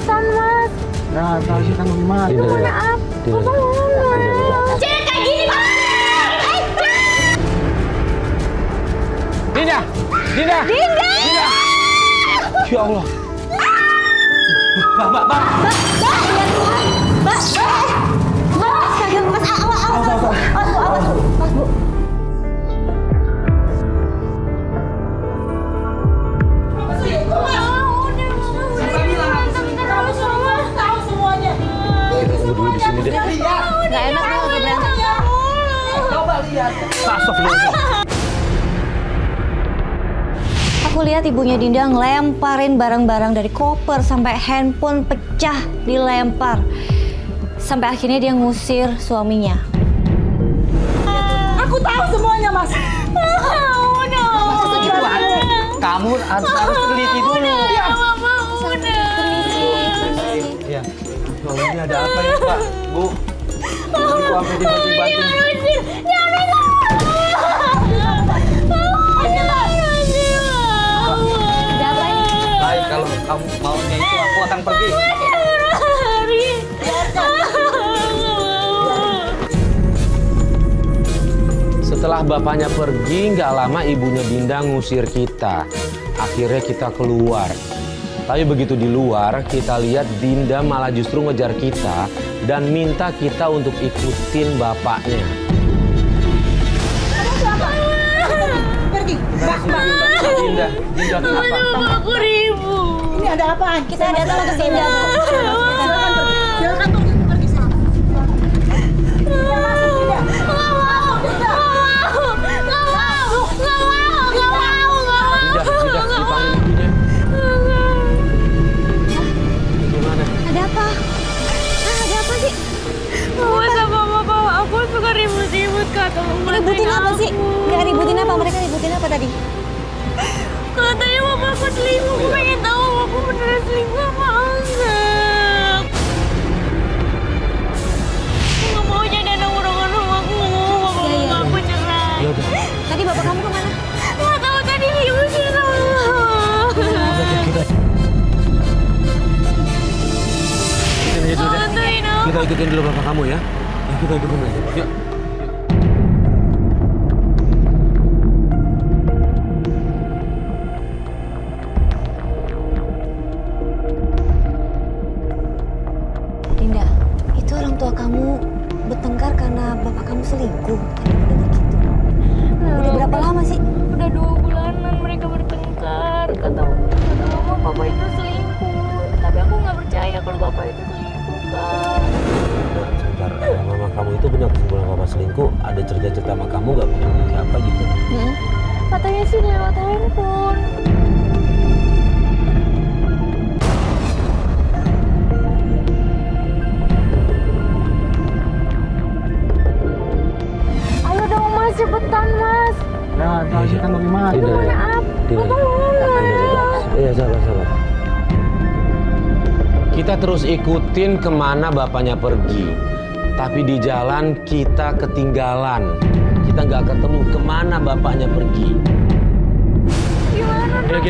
cepetan, Mas. Nah, tahu sih kan gimana? Semuanya apa? Cek kayak gini, Mas. Dinda! Dinda! Dinda! Dinda! Ya Allah. Mbak. Mbak, Mas, awas, Bu. Kita tunggu dulu di sini deh. Nggak enak nih lagi berantem. Coba lihat. Astagfirullah. Aku lihat ibunya Dinda ngelemparin barang-barang dari koper sampai handphone pecah dilempar. Sampai akhirnya dia ngusir suaminya. Aku tahu semuanya, Mas. Kamu harus teliti dulu. Ya. Kalau ini ada apa ya, Pak? Bu. Ibu sampai dibanting-banting. Baik, kalau kamu maunya itu aku akan pergi. Setelah bapaknya pergi, nggak lama ibunya Dinda ngusir kita. Akhirnya kita keluar. Tapi begitu di luar, kita lihat Dinda malah justru ngejar kita dan minta kita untuk ikutin bapaknya. Pergi. Dinda kenapa? Aku ribu. Ini ada apaan? Kita datang untuk Dinda. Silakan pergi sana. Dinda, dipanggil ibunya. Gimana? Ada apa? Ada apa sih? Mama sama papa aku suka ribut-ribut Kak, tolong bantuin Ributin apa sih? aku. Nggak ributin apa? Mereka ributin apa tadi? Katanya mama aku selingkuh, aku pengen tahu aku beneran selingkuh apa enggak. Aku nggak mau jadi anak orang rumah, aku nggak mau papa Iya. aku cerai. Ya udah. Tadi bapak kamu kemana? Nggak tahu tadi diusir bantuin aku. Kita ikutin dulu bapak kamu ya. Kita ikutin aja. Yuk. Dinda, itu orang tua kamu bertengkar karena bapak kamu selingkuh. Tadi aku dengar gitu. Udah berapa lama sih? Udah 2 bulanan mereka bertengkar. Kata mama papa itu selingkuh. Tapi aku nggak percaya kalau bapak itu selingkuh Kak. Sebentar, mama kamu itu punya kesimpulan bapak selingkuh. Ada cerita-cerita sama kamu nggak punya siapa gitu? Katanya sih lewat handphone. Ayo dong Mas, cepetan Mas. Nah, tahu sih kan gimana? Semuanya apa? Iya, sabar. Kita terus ikutin kemana bapaknya pergi. Tapi di jalan kita ketinggalan. Kita nggak ketemu kemana bapaknya pergi. Gimana dong?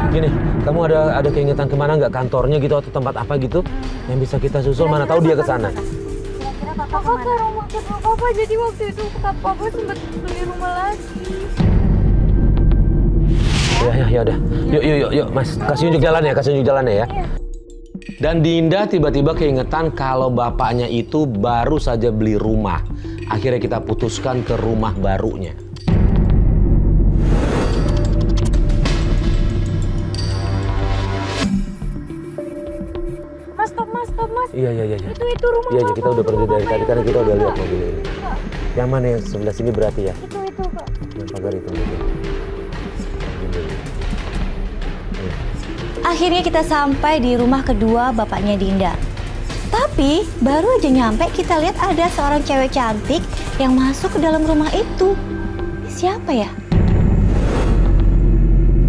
Gini, kamu ada keingetan kemana nggak, kantornya gitu atau tempat apa gitu yang bisa kita susul? Mana tahu dia ke sana. Kira-kira bapak Papa kemana? ke rumah kedua papa, jadi waktu itu papa sempat beli rumah lagi. Ya udah. Yuk, Mas. Kasih unjuk jalannya ya. Dan Dinda tiba-tiba keingetan kalau bapaknya itu baru saja beli rumah. Akhirnya kita putuskan ke rumah barunya. Mas, stop mas. Iya. Itu rumah Iya, papa. kita udah pergi dari tadi karena kita udah lihat Kak. mobil ini. Yang mana yang sebelah sini berarti ya? Itu Kak. Yang pagar itu. Akhirnya kita sampai di rumah kedua bapaknya Dinda. Tapi baru aja nyampe kita lihat ada seorang cewek cantik yang masuk ke dalam rumah itu. Ini siapa ya?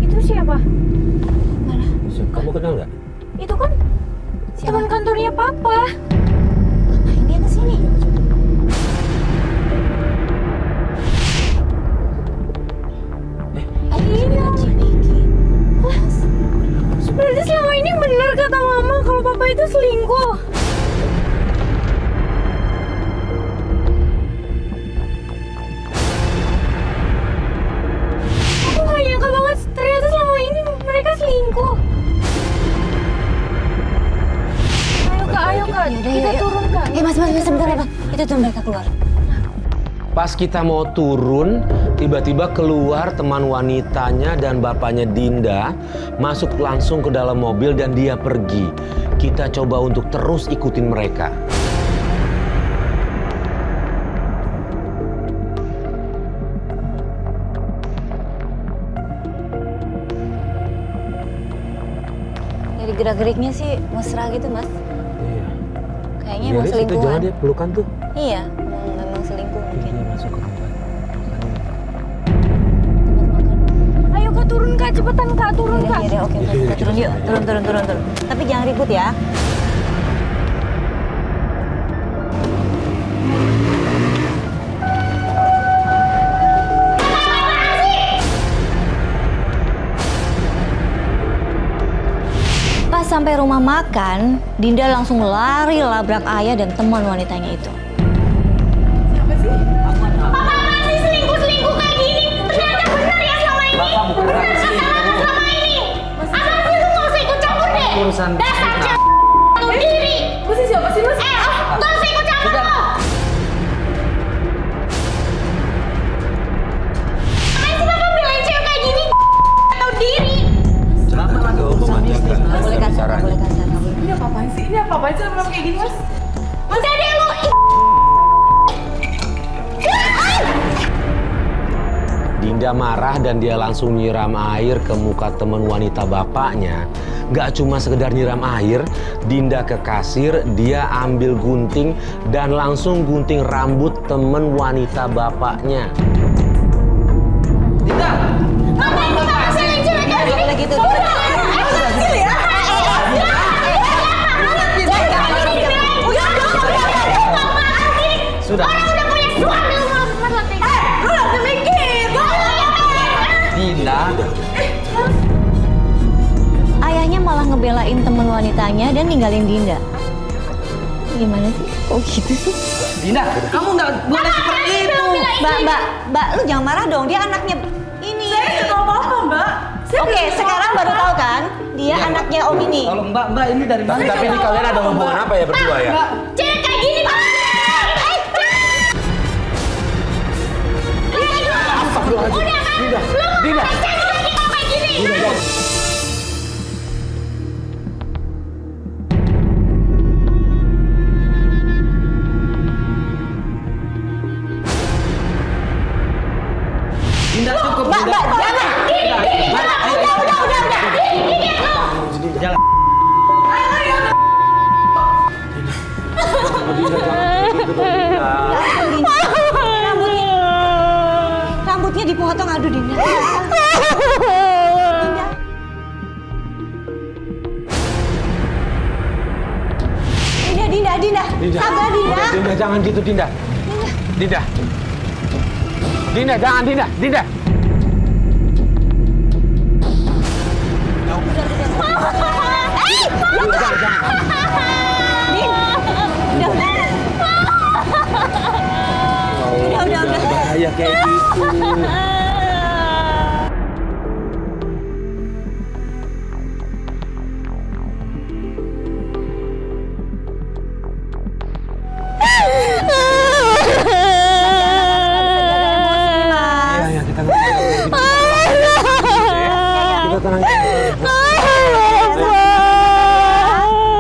Itu siapa? Mana? Kamu kenal nggak? Itu kan teman kantornya papa. Ngapain dia kesini? Iya. Berarti selama ini benar kata mama kalau Bapak itu selingkuh. Aku gak nyangka banget ternyata selama ini mereka selingkuh. Ayo kak, kita turun kak. Mas, sebentar ya, Mas. Itu tuh mereka keluar. Pas kita mau turun, tiba-tiba keluar teman wanitanya dan bapaknya Dinda, masuk langsung ke dalam mobil dan dia pergi. Kita coba untuk terus ikutin mereka. Dari gerak-geriknya sih mesra gitu, Mas. Iya. Kayaknya emang selingkuhan. jangan dia pelukan tuh. Iya, memang selingkuh mungkin. Dia masuk ke tempat makan. Ayo kak turun kak, cepetan kak turun kak. Iya, oke, kita turun yuk. Turun. Tapi jangan ribut ya. Pas sampai rumah makan, Dinda langsung lari labrak ayah dan teman wanitanya itu. Siapa sih? Masih selingkuh kayak gini. Ternyata benar ya selama ini. Bapak bukan orang selingkuh. Selama ini. Apa sih lu nggak usah ikut campur deh. Urusan Dasar kita. tahu diri. Mas siapa sih mas? Nggak usah ikut campur lo. Ngapain sih bapak bilang cewek kayak gini? Tahu diri. Bapak ada urusan bisnis. Nggak boleh kasar. Ini apa-apaan sih? Ini apa-apaan sih sama kayak gini mas? Udah deh lu. Dinda marah dan dia langsung nyiram air ke muka teman wanita bapaknya. Gak cuma sekedar nyiram air, Dinda ke kasir, dia ambil gunting dan langsung gunting rambut teman wanita bapaknya. Ngapain sih bapak selingkuh cewek kayak gini? Lagi tuh. Sudah. Orang udah punya suami lu malah tega. Lu lagi mikir. Dinda. Ayahnya malah ngebelain teman wanitanya dan ninggalin Dinda. Gimana sih? Kok gitu sih? Dinda, kamu nggak boleh seperti itu. Mbak, lu jangan marah dong. Dia anaknya ini. Saya nggak tahu apa-apa mbak. Oke, sekarang baru tahu kan? Dia anaknya Om ini. Kalau Mbak ini dari mana? Tapi ini kalian ada hubungan apa ya berdua ya? Cewek kayak gini pak. Dinda, Dinda. Kayak gini. Dinda cukup. Mbak, Dinda. jangan. Udah. Jalan. Rambutnya dipotong, aduh Dinda. Dinda. Sabar Dinda. Dinda jangan gitu Dinda. Dinda. Dinda jangan Dinda. Dinda. Udah. Bahaya kayak gitu. Iya, kita tenang.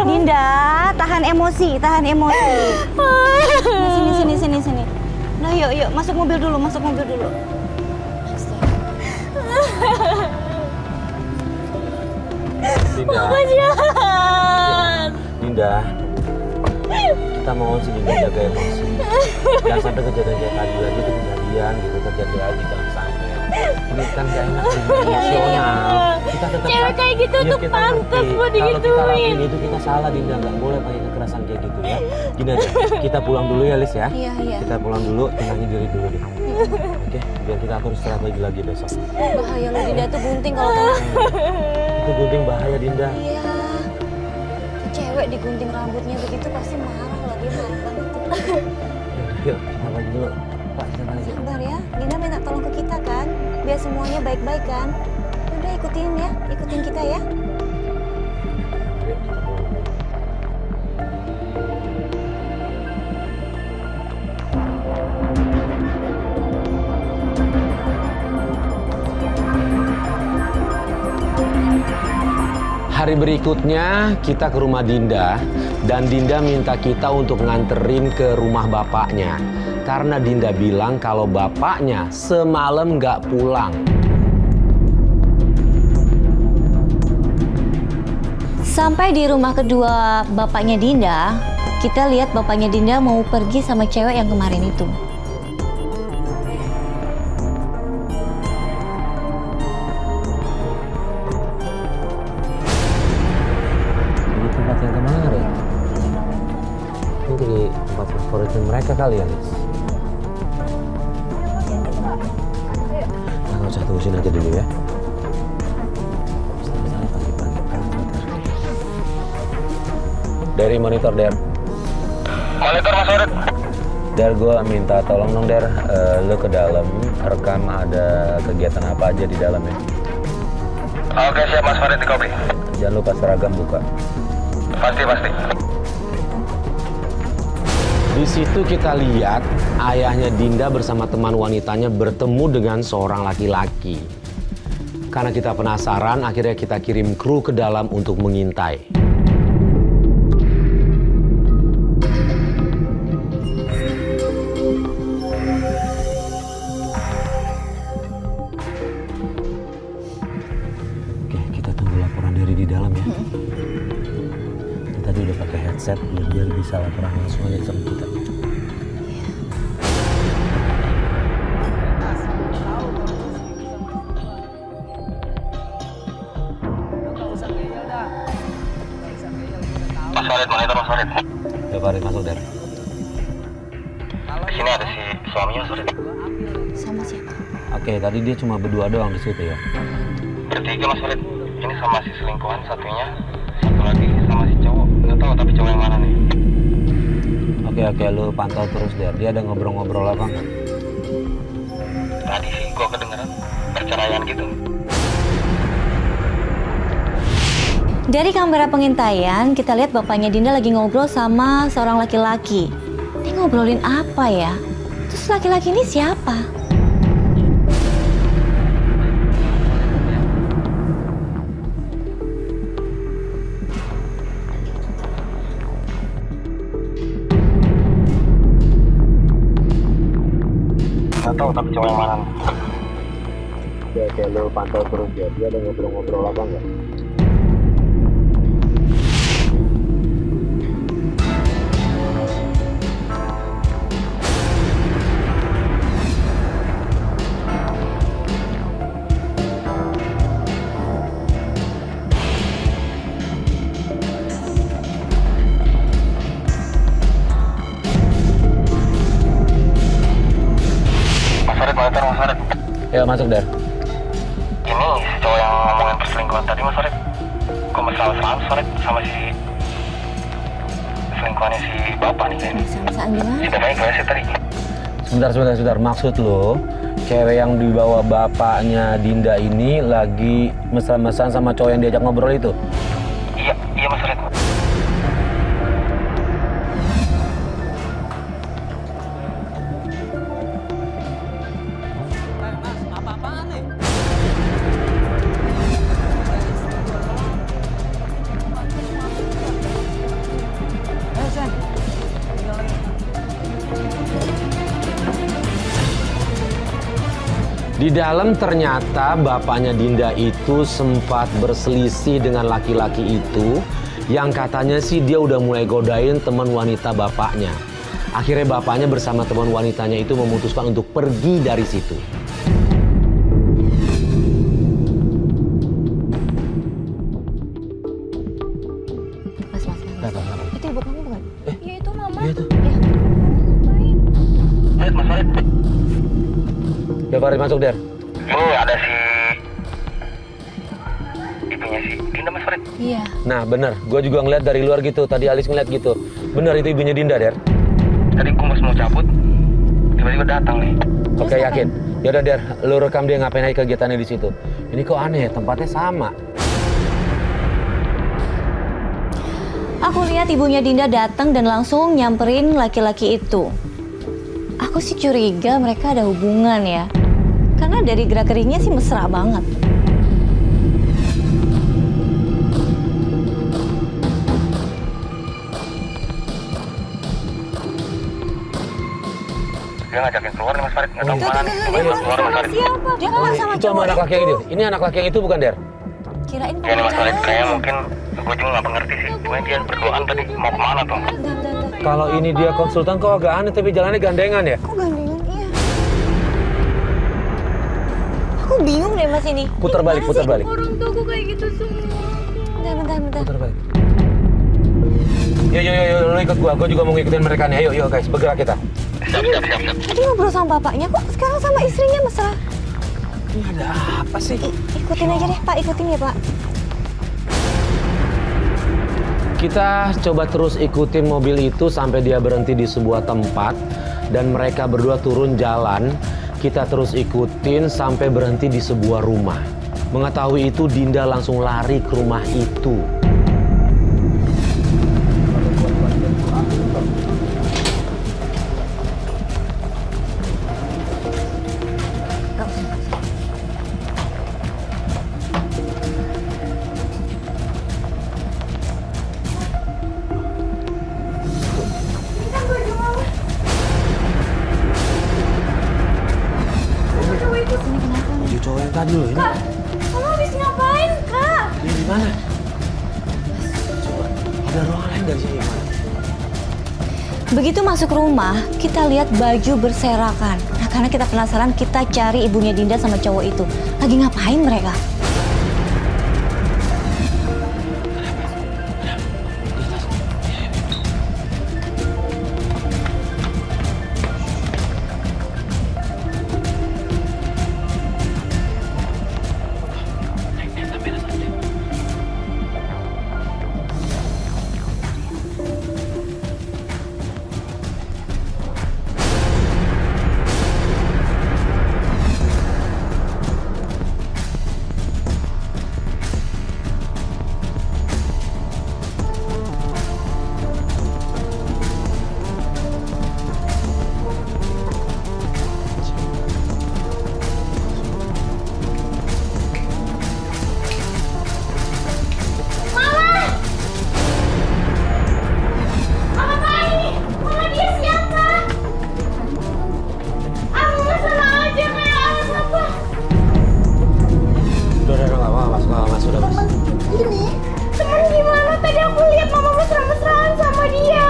Dinda, tahan emosi. Sini. Nah, yuk, masuk mobil dulu. Dinda. Dinda. Kita mohon sih Dinda jaga emosi. Jangan sampai kejadian kayak tadi lagi itu kejadian gitu terjadi lagi, jangan sampai. Ini kan gak enak emosional. Kita tetap Cewek kayak gitu tuh kita pantas ngerti. buat Kalau kita digituin. lakuin itu kita salah Dinda, nggak boleh pakai kekerasan kayak gitu ya. Gini aja, kita pulang dulu ya Lis ya. Iya. Kita pulang dulu, tenangin diri dulu deh. Oke, biar kita atur strategi lagi besok. Bahaya lo Dinda tuh gunting kalau kena. Itu gunting bahaya Dinda. Iya. Cewek cewek digunting rambutnya begitu pasti marah loh, dia marah banget tuh. Yuk, kita balik dulu. Pak, kita balik. Sabar ya, Dinda minta tolong ke kita kan, biar semuanya baik-baik kan. Udah ikutin ya, ikutin kita ya. Hari berikutnya kita ke rumah Dinda dan Dinda minta kita untuk nganterin ke rumah bapaknya. Karena Dinda bilang kalau bapaknya semalam nggak pulang. Sampai di rumah kedua bapaknya Dinda, kita lihat bapaknya Dinda mau pergi sama cewek yang kemarin itu. Di tempat yang kemarin. Ini di tempat favoritnya mereka kali ya, Nis? Nah, nggak usah tunggu sini aja dulu ya. Dari monitor, Der. Monitor Mas Farid. Der, gue minta tolong dong, Der. Lu ke dalam, rekam ada kegiatan apa aja di dalam ya. Oke, siap Mas Farid, di copy. Jangan lupa seragam buka. Pasti. Di situ kita lihat ayahnya Dinda bersama teman wanitanya bertemu dengan seorang laki-laki. Karena kita penasaran, akhirnya kita kirim kru ke dalam untuk mengintai. Oke, kita tunggu laporan dari di dalam ya. Tadi udah pakai headset biar dia bisa laporan langsung aja sama kita. Mas Farid, monitor Mas Farid. Ya, Farid masuk, Der. Di sini ada si suaminya Mas Farid. Sama siapa? Oke, tadi dia cuma berdua doang di situ ya. Bertiga Mas Farid. Ini sama si selingkuhan satunya, satu lagi sama si cowok. Nggak tahu tapi cowok yang mana nih. Oke, lu pantau terus, Der. Dia ada ngobrol-ngobrol apa nggak? Tadi sih gua kedengeran perceraian gitu. Dari kamera pengintaian, kita lihat bapaknya Dinda lagi ngobrol sama seorang laki-laki. Dia ngobrolin apa ya? Terus laki-laki ini siapa? Nggak tahu tapi cowok yang mana nih. Oke, lu pantau terus, ya. Dia ada ngobrol-ngobrol apa nggak? Mas Farid, monitor Mas Farid. Ya, masuk, Der. Ini si cowok yang ngomongin perselingkuhan tadi Mas Farid. Kok mesra-mesraan Mas Farid sama si selingkuhannya si bapak nih kayaknya. Sama-sama gimana? Si bapaknya gimana sih tadi? Sebentar. Maksud lo, cewek yang dibawa bapaknya Dinda ini lagi mesra-mesraan sama cowok yang diajak ngobrol itu? Iya Mas Farid. Di dalam ternyata bapaknya Dinda itu sempat berselisih dengan laki-laki itu yang katanya sih dia udah mulai godain teman wanita bapaknya. Akhirnya bapaknya bersama teman wanitanya itu memutuskan untuk pergi dari situ. Mas. Itu ibu kamu bukan? Ya itu mama. Iya tuh. Ngapain? Farid, Mas Farid. Ya, Farid masuk, Der. Ini ada si ibunya si Dinda Mas Farid? Iya. Nah bener, gue juga ngeliat dari luar gitu. Tadi Alis ngeliat gitu. Bener itu ibunya Dinda, Der. Tadi gue pas mau cabut, tiba-tiba datang nih. Oke, yakin. Yaudah, Der, lu rekam dia ngapain aja kegiatannya di situ. Ini kok aneh ya, tempatnya sama. Aku lihat ibunya Dinda datang dan langsung nyamperin laki-laki itu. Aku sih curiga mereka ada hubungan ya. Karena dari gerak-geriknya sih mesra banget. Dia ngajakin keluar nih Mas Farid, nggak tahu kemana nih. Dia Coba nggak keluar Mas sama Farid. siapa. Dia nggak sama Itu sama cowok anak laki yang itu. Ini anak laki yang itu bukan, Der? Kirain Ya nih Mas Farid, pacaran. kayaknya mungkin gue juga nggak mengerti sih. Cuma dia berduaan tadi mau kemana tuh? Bentar. Kalau ini dia konsultan kok agak aneh, tapi jalannya gandengan ya? Kok gandengan? Iya. Aku bingung deh mas ini. Putar balik, putar balik. Orang tuaku kayak gitu semua. Bentar. Putar balik. Yuk, lu ikut gua juga mau ngikutin mereka nih. Ayo guys, bergerak kita. Siap. Tadi ngobrol sama bapaknya, kok sekarang sama istrinya mesra? Ini ada apa sih? Ikutin aja deh pak, ikutin ya pak. Kita coba terus ikutin mobil itu sampai dia berhenti di sebuah tempat dan mereka berdua turun jalan. Kita terus ikutin sampai berhenti di sebuah rumah. Mengetahui itu, Dinda langsung lari ke rumah itu. Baju cowok yang tadi loh ini. Kamu habis ngapain, Kak? Ini di mana? Coba ada ruangan lain dari sini gimana? Begitu masuk rumah, kita lihat baju berserakan. Nah karena kita penasaran, kita cari ibunya Dinda sama cowok itu. Lagi ngapain mereka? Udah, mas. Temen gimana? Tadi aku lihat mama mesra-mesraan sama dia.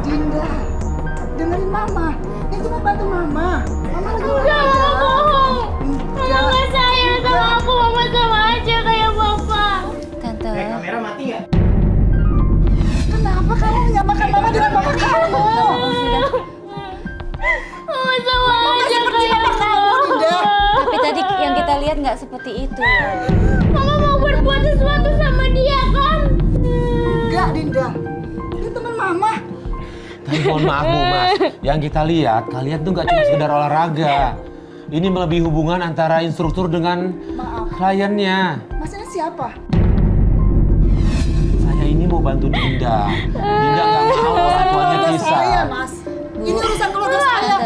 Dinda, dengerin mama. Dia cuma bantu mama. Mama lagi Enggak, mama bohong. Mama nggak sayang sama aku. Mama sama aja kayak bapak. Tante, Kamera mati nggak? Kenapa kamu menyamakan mama dengan mama kamu? Mama sama aja seperti kayak mama kamu, Dinda. tapi tadi yang kita lihat nggak seperti itu. Mama mau berbuat sesuatu sama dia kan? Enggak, Dinda. Ini teman mama. Tapi mohon maaf Bu, Mas. Yang kita lihat, kalian tuh nggak cuma sekedar olahraga. Ini melebihi hubungan antara instruktur dengan kliennya. Mas ini siapa? Saya ini mau bantu Dinda. Dinda nggak mau orang tuanya pisah. Saya, Mas. Ini urusan keluarga saya.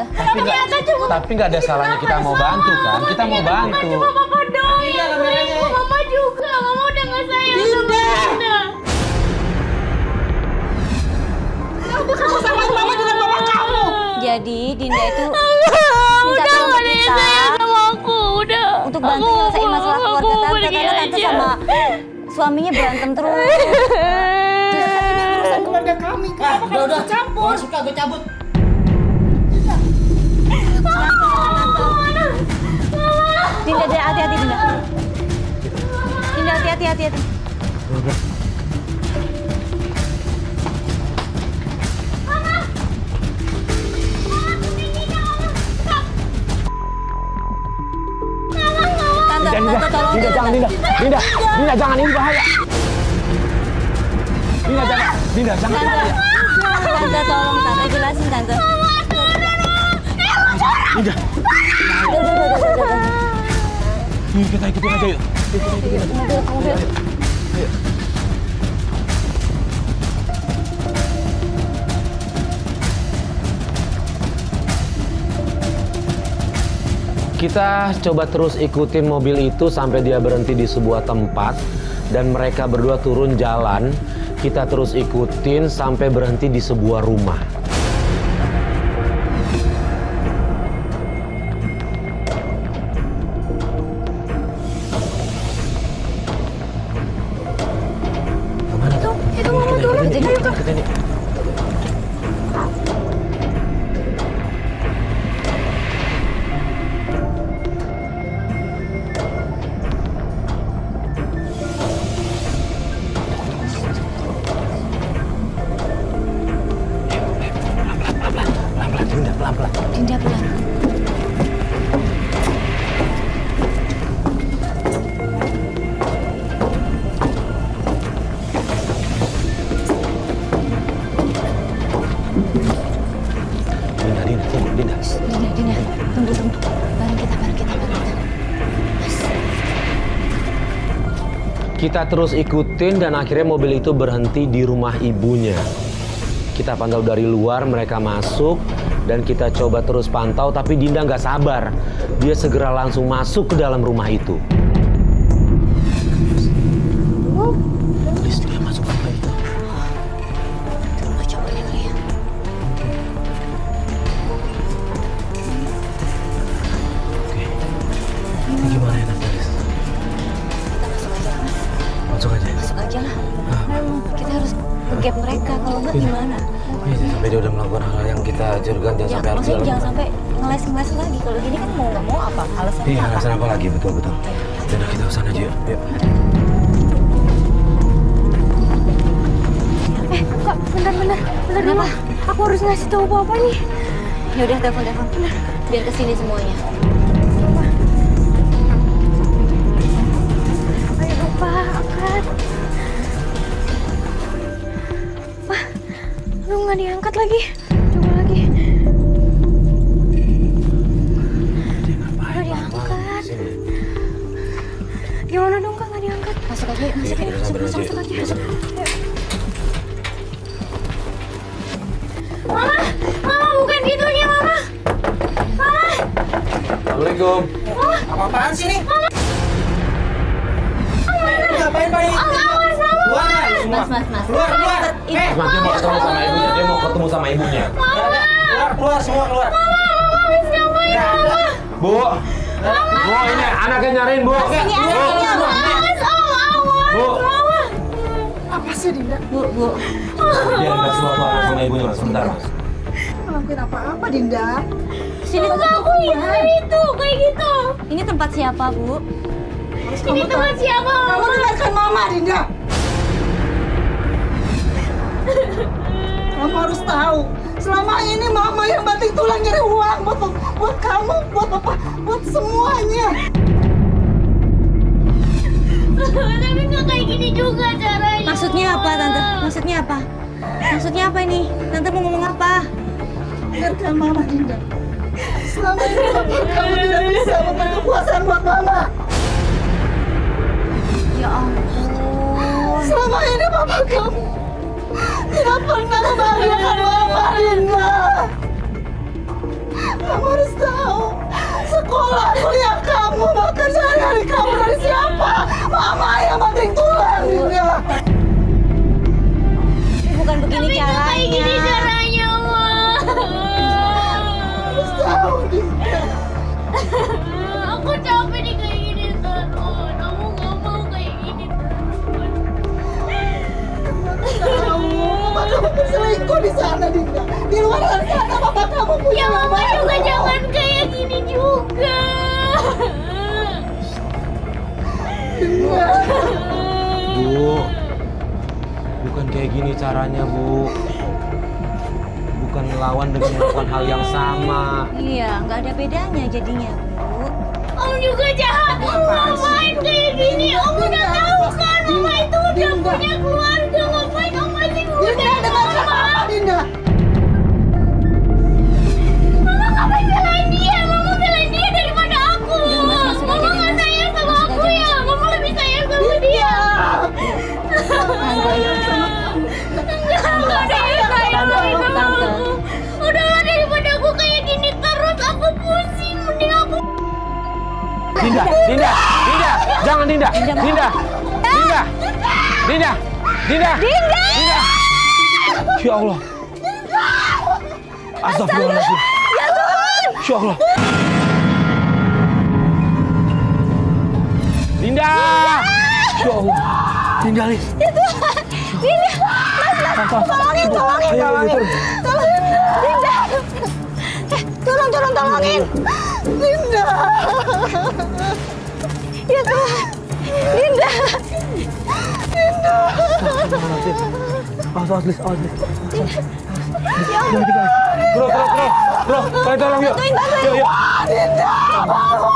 Tapi nggak ada salahnya kita mau bantu kan? Kita mau bantu. Papa doang yang selingkuh. Mama juga. Mama udah nggak sayang sama Dinda. Kenapa kamu samain mama dengan mama kamu? Jadi Dinda itu Udah tolong nggak ada yang kita sayang sama aku. Udah. untuk bantu nyelesain masalah keluarga tante karena tante sama suaminya berantem terus. Ini urusan keluarga kami. Kenapa kamu ikut campur? Suka gue cabut. Dinda, hati-hati Dinda. Dinda, hati-hati. Tante, Tante, tolong. Dinda, jangan Dinda. Dinda, jangan, ini bahaya. Dinda, jangan. Dinda, jangan. Tante, tolong. Tante, jelasin, Tante. Dinda. Udah. Yuk, kita ikutin aja yuk. Mobil. Kita coba terus ikutin mobil itu sampai dia berhenti di sebuah tempat dan mereka berdua turun jalan. Kita terus ikutin sampai berhenti di sebuah rumah. Kemana tuh? Itu mama turun. Kita ini. Dinda pelan. Dinda, tunggu, Dinda. Dinda. Tunggu. Bareng kita. Kita terus ikutin dan akhirnya mobil itu berhenti di rumah ibunya. Kita pantau dari luar, mereka masuk dan kita coba terus pantau, tapi Dinda nggak sabar. Dia segera langsung masuk ke dalam rumah itu. Please, dia masuk rumah itu. Tunggu, coba kali ya. Oke. Ini gimana ya, Tante? Kita masuk aja, Mas. Masuk aja. Masuk aja lah. Kita harus nge-gap mereka, kalau enggak gimana? Iya, sampai dia udah melakukan hal yang kita ajukan, jangan Ya, sampai harus maksudnya dalam. jangan sampai ngeles lagi. Kalau gini kan mau nggak mau apa? Alasannya Iya, apa? alasan apa lagi? Betul. Udah, kita kesana aja yuk. Yuk. Kak, bentar dulu. Aku harus ngasih tahu papa nih. Ya udah, telepon. Biar kesini semuanya. Ayo dong, Pak, angkat. Pak, lu nggak diangkat lagi. Coba lagi. Nggak diangkat. Gimana dong, Kak, nggak diangkat? Masuk aja, masuk aja. Masuk. Mama, bukan gitunya, Mama. Assalamualaikum. Apa-apaan sih nih? Ngapain Pak? Keluar ya semua. Mas. Keluar. Mas, dia mau ketemu sama ibunya. Keluar semua keluar. Nggak ada. Bu, ini anaknya nyariin, Bu. Bu. Apa sih Dinda? Bu. Dia nggak suka keluar sama ibunya, Mas. Sebentar, Mas. Ngelakuin apa-apa Dinda? Sini tempat Aku lihat itu kayak gitu. Ini tempat siapa, Bu? Ini tempat siapa? Kamu dengarkan mama Dinda. Kamu harus tahu, selama ini mama yang banting tulang nyari uang buat kamu, buat papa, buat semuanya. Tapi nggak kayak gini juga caranya. Maksudnya apa, Tante? Maksudnya apa ini? Tante mau ngomong apa? Dengarkan mama Dinda. Selama ini kamu tidak bisa memberi kepuasan buat mama. Ya ampun. Selama ini papa kamu tidak pernah membahagiakan mama Dinda. Kamu harus tahu, sekolah, kuliah kamu, bahkan sehari-hari kamu dari siapa? Mama yang banting tulang Dinda. Bukan begini caranya. Kayak gini caranya, Ma. Harus tahu Dinda. Aku capek nih kayak gini terus. Kamu nggak mau kayak gini terus. Tahu, papa kamu berselingkuh di sana Dinda. Di luar sana papa kamu punya Ya Mama baru. juga jangan kayak gini juga. Dinda. Bu, bukan kayak gini caranya, Bu. Bukan melawan dengan melakukan hal yang sama. Iya, nggak ada bedanya jadinya, Bu. Kalau Om juga jahat. Om ngapain kayak gini? Om udah tahu kan Mama itu udah punya keluarga. Ngapain Om masih muda sama Mama? Dinda. Mama ngapain belain dia? Mama belain dia daripada aku. Mama nggak sayang sama aku ya. Mama lebih sayang sama dia. Enggak ada yang sayang lagi sama aku. Udahlah daripada aku kayak gini terus aku pusing. Mending aku Dinda, jangan Dinda. Ya Allah. Astagfirullahaladzim. Ya Allah. Dinda. Ya Allah. Dinda, Lis. Tolongin. Dinda. Tolongin. Dinda. Ya Tuhan. Dinda. Awas, Lis. Bro, kalian tolong yuk. Yuk. Dinda, bangun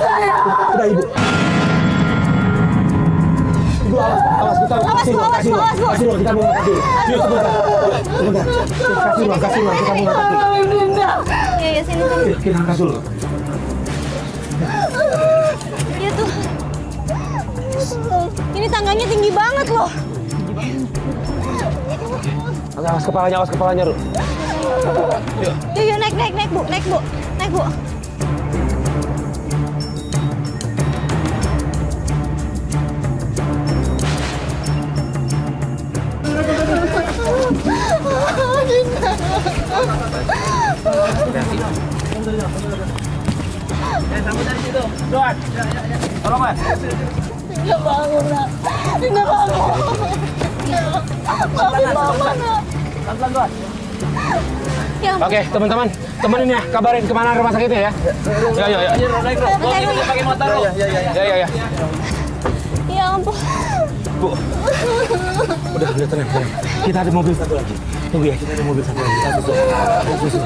saya. Udah, Ibu. Ibu, awas, kita kasih ruang, kita mau ngangkat dulu. Yuk, sebentar. Kasih ruang, kita mau ngangkat dulu. Dinda. Ya sini. Yuk, kita angkat dulu. Ya tuh. Ini tangganya tinggi banget loh. Awas kepalanya, Ru. Yuk, naik bu. Dinda bangun, nak. Dinda bangun. Maafin Mama, nak. Ya, Oke, teman-teman, temenin ya, kabarin kemana rumah sakitnya ya. Ya. Pakai motor lo. Ya. ya ampun. Bu. Udah tenang. Kita ada mobil satu lagi. Tunggu ya, kita ada mobil satu lagi. Susul.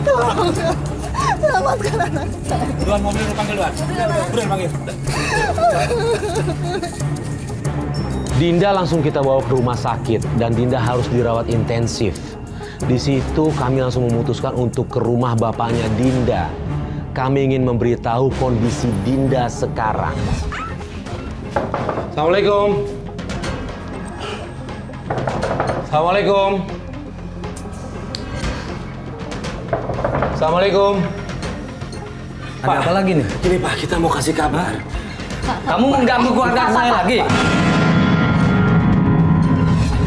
Tolong, nak. Selamatkan anak saya. Duluan mobil lu panggil duluan. Udah panggil. Dinda langsung kita bawa ke rumah sakit dan Dinda harus dirawat intensif. Di situ kami langsung memutuskan untuk ke rumah bapaknya Dinda. Kami ingin memberitahu kondisi Dinda sekarang. Assalamualaikum. Ada apa lagi nih? Ini Pak, kita mau kasih kabar. Kamu mengganggu keluarga saya lagi?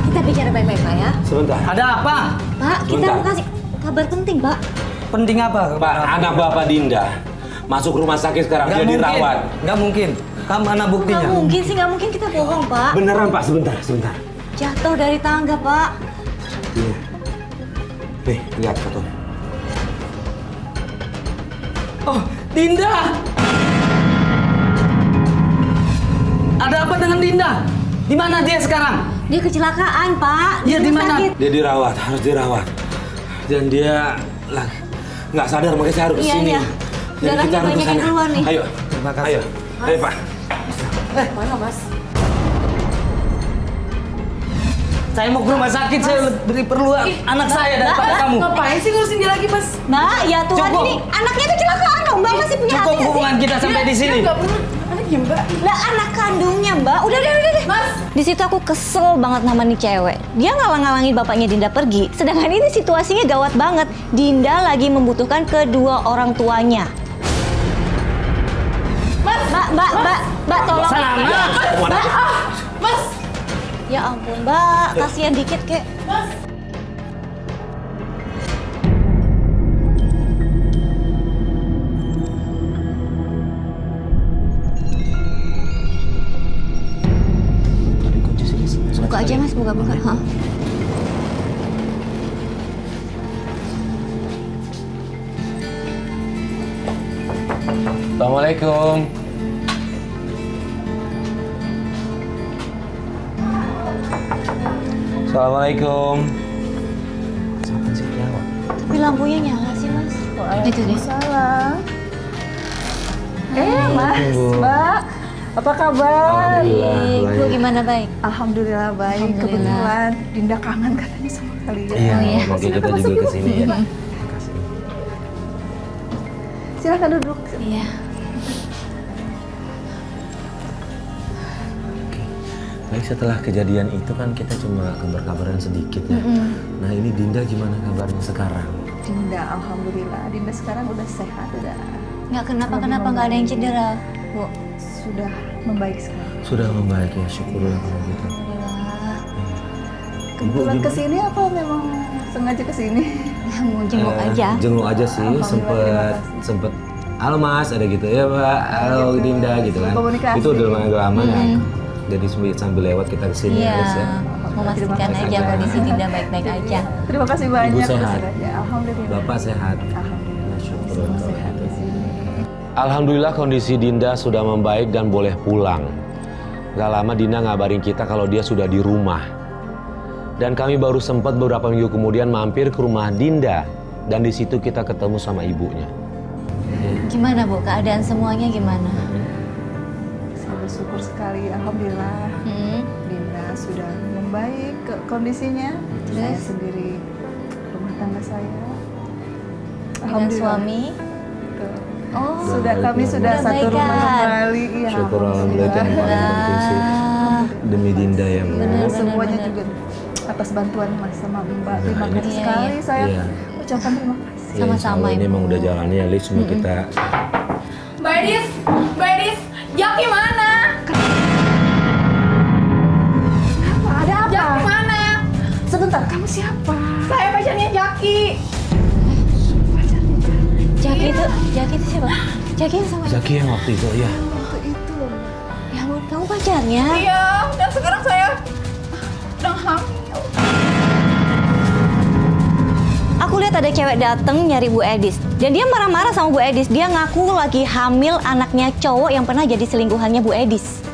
Kita bicara baik-baik Pak ya. Sebentar. Ada apa? Pak, kita Bentar. mau kasih kabar penting Pak. Penting apa? Pak, anak Bapak Dinda masuk rumah sakit sekarang. Dia dirawat. Nggak mungkin. Kamu mana buktinya? Nggak mungkin kita bohong Pak. Beneran Pak, sebentar. Jatuh dari tangga Pak. Iya. Nih, lihat foto. Oh, Dinda! Ada apa dengan Dinda? Di mana dia sekarang? Dia kecelakaan Pak. Iya, di rumah mana? sakit. Dia harus dirawat. Dan dia nggak sadar, makanya saya harus Iya, kesini. iya. Jadi Darahnya kita harus banyak yang kesana. keluar nih. Ayo. Terima kasih. Ayo Pak. Mana Mas? Saya mau ke rumah sakit, saya beri perlu anak saya daripada kamu. Ngapain sih ngurusin dia lagi, Mas? Mbak, ya Tuhan Cukup. ini anaknya kecelakaan loh Mbak, masih punya hati Cukup nggak sih? hubungan kita sampai di sini. Dia nggak perlu anaknya, Mbak. Lah anak kandungnya Mbak, udah deh. Mas. Di situ aku kesel banget sama nih cewek. Dia ngalang-ngalangin bapaknya Dinda pergi. Sedangkan ini situasinya gawat banget. Dinda lagi membutuhkan kedua orang tuanya. Mbak, tolong. Sama. Mbak, Mas. ya ampun Mbak, kasihan dikit kek. Mas. Buka aja Mas, buka. Hah? Assalamualaikum. Assalamualaikum. Tapi lampunya nyala sih Mas. Itu deh. Salah. Mas, Mbak, apa kabar? Alhamdulillah. Ibu gimana, baik? Alhamdulillah baik. Alhamdulillah. Kebetulan Dinda kangen katanya sama kalian. Iya, Oh, iya. makanya kita Silakan juga masuk, kesini ya. Silakan duduk. Iya. Baik, setelah kejadian itu kan kita cuma kabar-kabaran sedikit ya. Nah ini Dinda gimana kabarnya sekarang? Dinda, alhamdulillah. Dinda sekarang udah sehat, udah Nggak kenapa-kenapa, nggak ada yang cedera, Bu. sudah membaik sekarang. Sudah membaik ya, syukurlah kalau gitu. Alhamdulillah. Kebetulan gimana? kesini apa memang sengaja kesini? Mau jenguk aja. Jenguk aja sih, Alhamdulillah, sempet halo Mas, ada gitu ya Mbak, halo gitu. Dinda gitu kan. Komunikasi. Itu udah lumayan lama ya. Jadi sambil lewat kita kesini Iya. Alice ya. Memastikan aja kondisi Dinda baik-baik aja. Terima kasih banyak. Ibu sehat? Ya, alhamdulillah. Bapak sehat. Alhamdulillah. Syukur Semua kalau sehat gitu. di sini. Alhamdulillah kondisi Dinda sudah membaik dan boleh pulang. Gak lama Dinda ngabarin kita kalau dia sudah di rumah. Dan kami baru sempat beberapa minggu kemudian mampir ke rumah Dinda. Dan di situ kita ketemu sama ibunya. Gimana, Bu? Keadaan semuanya gimana? Saya bersyukur sekali, alhamdulillah. Dinda sudah membaik kondisinya. Saya sendiri rumah tangga saya. Dengan suami? Oh, Sudah kami sudah Udah satu rumah baikan. kembali. Iya, Syukur alhamdulillah itu yang paling penting sih. Demi Dinda ya Bu. Semuanya juga atas bantuan Mas sama Mbak. Terima Nah, kasih ini- sekali. Saya Iya. ucapkan terima kasih. Ya, Sama-sama, insya Allah ini Ibu. emang udah jalannya Liz, cuma kita Mbak Edis, Jaki mana? Apa? Ada apa? Jaki mana? Sebentar, kamu siapa? Saya pacarnya Jaki. Jaki itu siapa? Jaki yang sama. Zaki yang waktu itu ya. Waktu itu loh. Ya ampun, kamu pacarnya? Iya, dan sekarang saya udah hamil. Aku lihat ada cewek dateng nyari Bu Edis. Dan dia marah-marah sama Bu Edis. Dia ngaku lagi hamil anaknya cowok yang pernah jadi selingkuhannya Bu Edis.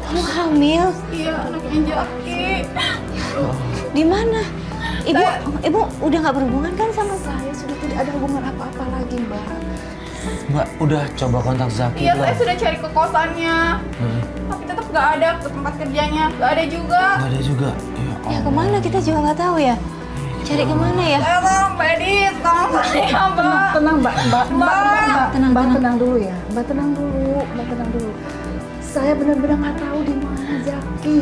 Kamu hamil? Iya, anaknya Jaki. Di mana? Ibu udah nggak berhubungan kan sama Saya sudah tidak ada hubungan apa-apa lagi, Mbak. Mbak, udah coba kontak Zaki Iya, belum? saya sudah cari ke kosannya. Tapi tetap nggak ada ke tempat kerjanya. Nggak ada juga. Nggak ada juga. Ya kemana kita juga nggak tahu ya. Cari kemana ya? Saya tolong Mbak Edis, tolong saya Mbak. Tenang, Mbak. Tenang, Mbak tenang. tenang dulu ya. Mbak tenang dulu. Saya benar-benar nggak tahu di mana Zaki.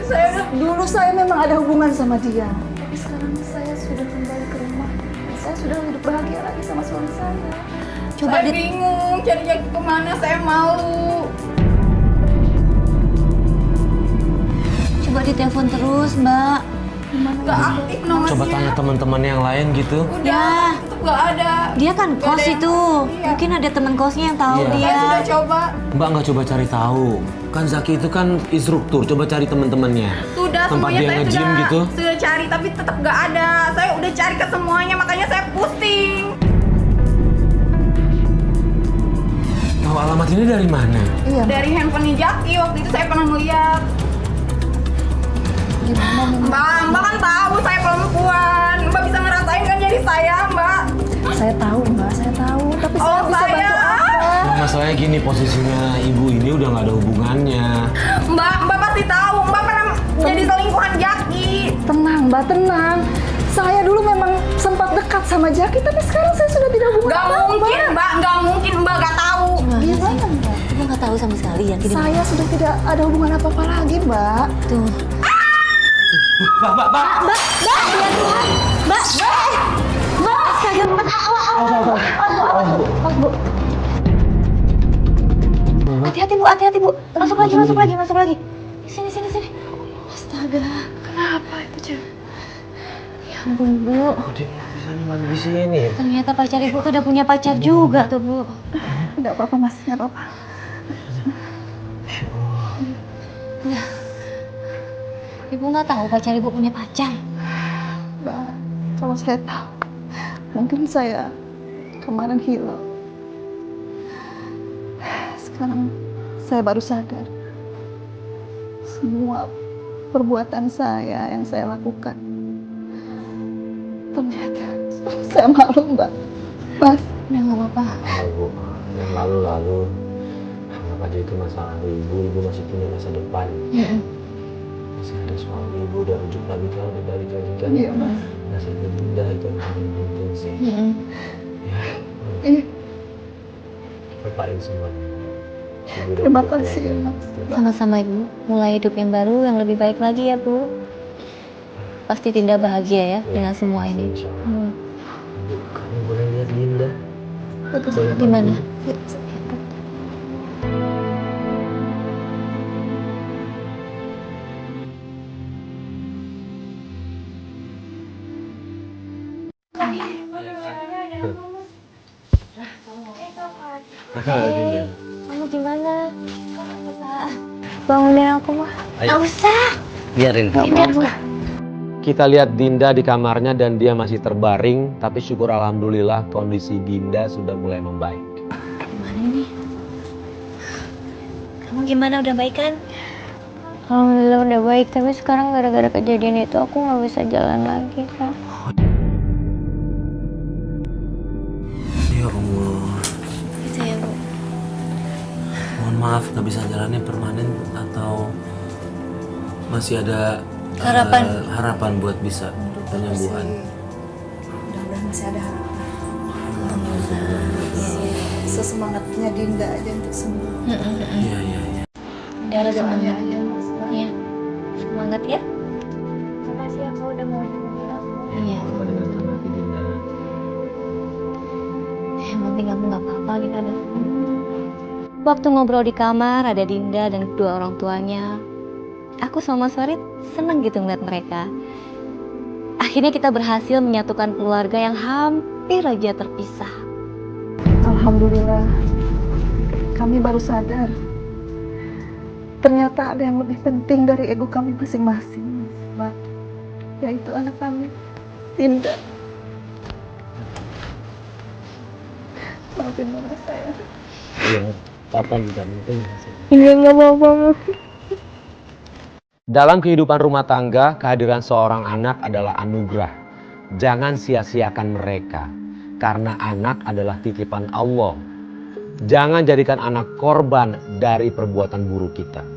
Saya udah Dulu saya memang ada hubungan sama dia. Tapi sekarang saya sudah kembali ke rumah. Saya sudah hidup bahagia lagi sama suami saya. Coba saya bingung cari Jaki kemana, saya malu. coba ditelepon terus, Mbak. Gak aktif nomornya. Coba tanya teman-teman yang lain gitu. Udah, Ya. tetap gak ada. Dia kan Nggak kos ada yang- itu. Iya. Mungkin ada teman kosnya yang tahu Iya. dia. Saya sudah coba. Mbak nggak coba cari tahu. Kan Zaki itu kan instruktur. Coba cari teman-temannya. Sudah Tempat semuanya dia saya nge-gym sudah, gitu. sudah cari tapi tetap gak ada. Saya udah cari ke semuanya makanya saya pusing. Tahu alamat ini dari mana? Iya, Dari handphonenya Jaki waktu itu saya pernah ngeliat. gimana nih? Mbak kan tahu saya perempuan. Mbak bisa ngerasain kan jadi saya, Mbak. Saya tahu, Mbak. Saya tahu. Tapi saya Oh, bisa bantu saya. apa? Nah, masalahnya gini, posisinya ibu ini udah nggak ada hubungannya. Mbak pasti tahu. Mbak pernah jadi selingkuhan Jaki. Tenang, Mbak, tenang. Saya dulu memang sempat dekat sama Jaki, tapi sekarang saya sudah tidak hubungan Gak apa-apa. mungkin, Mbak. Gak mungkin, Mbak gak tahu. Gimana, Mbak? Ibu nggak tahu sama sekali ya. Saya sudah tidak ada hubungan apa-apa lagi, Mbak. Tuh. Mbak. Mbak, ya Tuhan. Mbak. Astaga, Mbak. Bu. Hati-hati, Bu. Hati-hati, Bu. Masuk lagi. Sini. Astaga. Kenapa itu, Cek? Ya ampun, Bu. Dia bisa nih di sini. Ternyata pacar Ibu tuh udah punya pacar juga tuh, Bu. Enggak apa-apa, Mas. Enggak apa-apa. Ibu nggak tahu pacar Ibu punya pacar. Mbak, kalau saya tahu, mungkin saya kemarin hilang. Sekarang saya baru sadar. Semua perbuatan saya yang saya lakukan. Ternyata saya malu, Mbak. Mas, Udah nggak apa-apa. Bu, yang lalu-lalu. anggap aja itu masalah ibu masih punya masa depan. Masih ada suami, ibu udah rujuk lagi kan, udah balik lagi kan. Iya, Mas. Nasibnya Dinda itu yang paling penting sih. Ya, lupain semua. Ibu udah Terima berkeluarga. kasih ya, Mas. Sama-sama Ibu. Mulai hidup yang baru yang lebih baik lagi ya Bu. Pasti Dinda bahagia ya dengan semua ini. Insya Allah. Ibu, kamu boleh lihat Dinda. Boleh Di mana? Dinda. Kamu gimana? Bangunin aku mah. Nggak usah. Biarin. Kita lihat Dinda di kamarnya dan dia masih terbaring, tapi syukur alhamdulillah kondisi Dinda sudah mulai membaik. Gimana ini? Kamu gimana, udah baik kan? Alhamdulillah udah baik, tapi sekarang gara-gara kejadian itu aku nggak bisa jalan lagi Kak. Ya Allah. Gitu ya Bu. Mohon maaf nggak bisa jalannya permanen atau masih ada harapan buat bisa penyembuhan. Mudah-mudahan masih ada harapan. Sesemangatnya Dinda aja untuk sembuh. Iya. Udah harus semangat. Doanya aja, Mas. Iya. Semangat ya. Makasih aku udah mau nemenin aku. Iya. Coba dengan sama hati Dinda. Yang penting kamu nggak apa-apa gitu ada. Waktu ngobrol di kamar ada Dinda dan kedua orang tuanya. Aku sama Mas Farid seneng gitu ngeliat mereka. Akhirnya kita berhasil menyatukan keluarga yang hampir aja terpisah. Alhamdulillah, kami baru sadar. Ternyata ada yang lebih penting dari ego kami masing-masing, Mbak. Yaitu anak kami, Dinda. Maafin mama saya. Iya, papa juga penting. Iya nggak apa-apa Mas. Dalam kehidupan rumah tangga, kehadiran seorang anak adalah anugerah. Jangan sia-siakan mereka, karena anak adalah titipan Allah. Jangan jadikan anak korban dari perbuatan buruk kita.